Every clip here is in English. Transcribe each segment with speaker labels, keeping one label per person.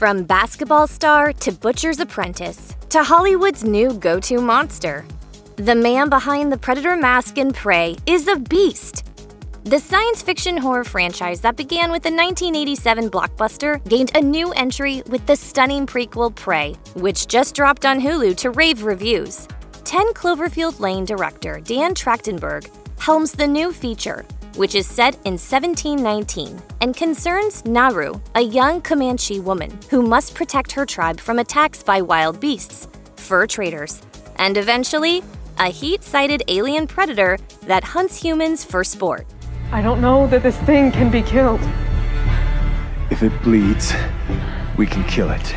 Speaker 1: From basketball star to butcher's apprentice to Hollywood's new go-to monster, the man behind the Predator mask and Prey is a beast. The science fiction horror franchise that began with the 1987 blockbuster gained a new entry with the stunning prequel Prey, which just dropped on Hulu to rave reviews. 10 Cloverfield Lane director Dan Trachtenberg helms the new feature, which is set in 1719 and concerns Naru, a young Comanche woman who must protect her tribe from attacks by wild beasts, fur traders, and eventually, a heat-sighted alien predator that hunts humans for sport.
Speaker 2: I don't know that this thing can be killed.
Speaker 3: If it bleeds, we can kill it.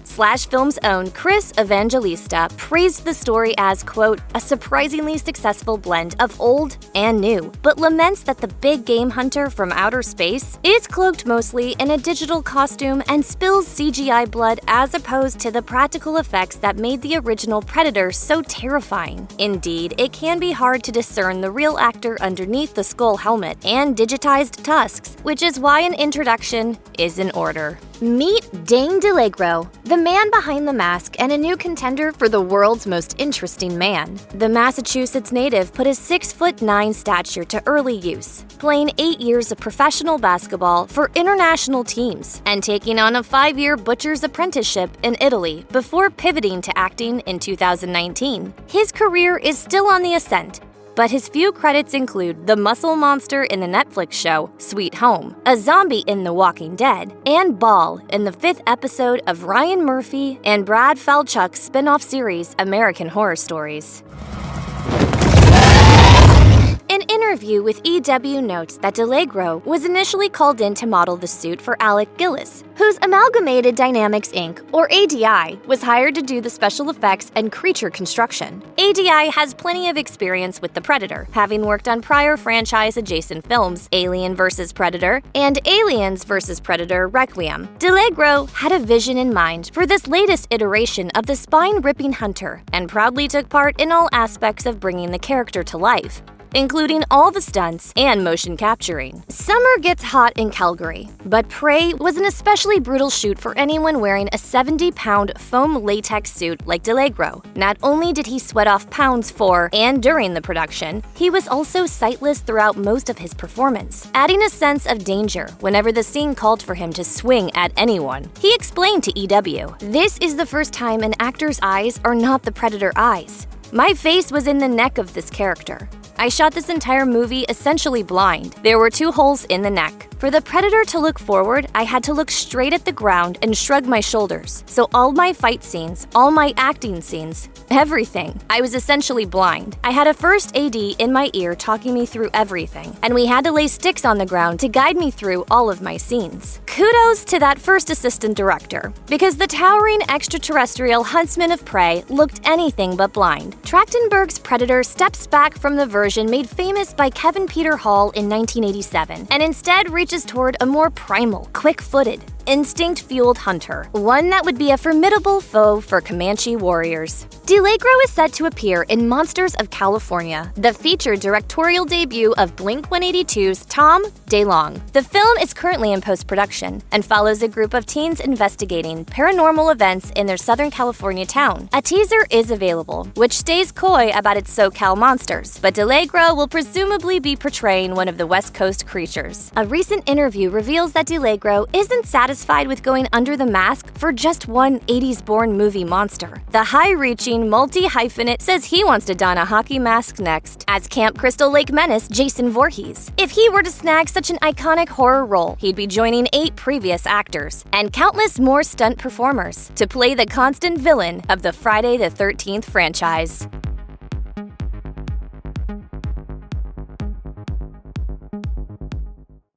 Speaker 1: SlashFilm's own Chris Evangelista praised the story as, quote, a surprisingly successful blend of old and new, but laments that the big game hunter from outer space is cloaked mostly in a digital costume and spills CGI blood as opposed to the practical effects that made the original Predator so terrifying. Indeed, it can be hard to discern the real actor underneath the skull helmet and digitized tusks, which is why an introduction is in order. Meet Dane DeLegro, the man behind the mask and a new contender for the world's most interesting man. The Massachusetts native put his 6'9" stature to early use, playing 8 years of professional basketball for international teams and taking on a 5-year butcher's apprenticeship in Italy before pivoting to acting in 2019. His career is still on the ascent, but his few credits include the muscle monster in the Netflix show Sweet Home, a zombie in The Walking Dead, and Ball in the 5th episode of Ryan Murphy and Brad Falchuk's spin-off series American Horror Stories. An interview with EW notes that DeLegro was initially called in to model the suit for Alec Gillis, whose Amalgamated Dynamics Inc., or ADI, was hired to do the special effects and creature construction. ADI has plenty of experience with the Predator, having worked on prior franchise-adjacent films Alien vs. Predator and Aliens vs. Predator Requiem. DeLegro had a vision in mind for this latest iteration of the spine-ripping hunter and proudly took part in all aspects of bringing the character to life, including all the stunts and motion capturing. Summer gets hot in Calgary, but Prey was an especially brutal shoot for anyone wearing a 70-pound foam latex suit like DeLegro. Not only did he sweat off pounds for and during the production, he was also sightless throughout most of his performance, adding a sense of danger whenever the scene called for him to swing at anyone. He explained to EW, "This is the first time an actor's eyes are not the Predator eyes. My face was in the neck of this character. I shot this entire movie essentially blind. There were 2 holes in the neck. For the Predator to look forward, I had to look straight at the ground and shrug my shoulders. So all my fight scenes, all my acting scenes, everything, I was essentially blind. I had a first AD in my ear talking me through everything, and we had to lay sticks on the ground to guide me through all of my scenes." Kudos to that first assistant director, because the towering extraterrestrial huntsman of Prey looked anything but blind. Trachtenberg's Predator steps back from the version made famous by Kevin Peter Hall in 1987, and instead reaches toward a more primal, quick-footed, instinct-fueled hunter, one that would be a formidable foe for Comanche warriors. DeLegro is set to appear in Monsters of California, the featured directorial debut of Blink-182's Tom DeLonge. The film is currently in post-production and follows a group of teens investigating paranormal events in their Southern California town. A teaser is available, which stays coy about its SoCal monsters, but DeLegro will presumably be portraying one of the West Coast creatures. A recent interview reveals that DeLegro isn't satisfied with going under the mask for just one 80s-born movie monster. The high-reaching, multi-hyphenate says he wants to don a hockey mask next, as Camp Crystal Lake menace Jason Voorhees. If he were to snag such an iconic horror role, he'd be joining 8 previous actors and countless more stunt performers to play the constant villain of the Friday the 13th franchise.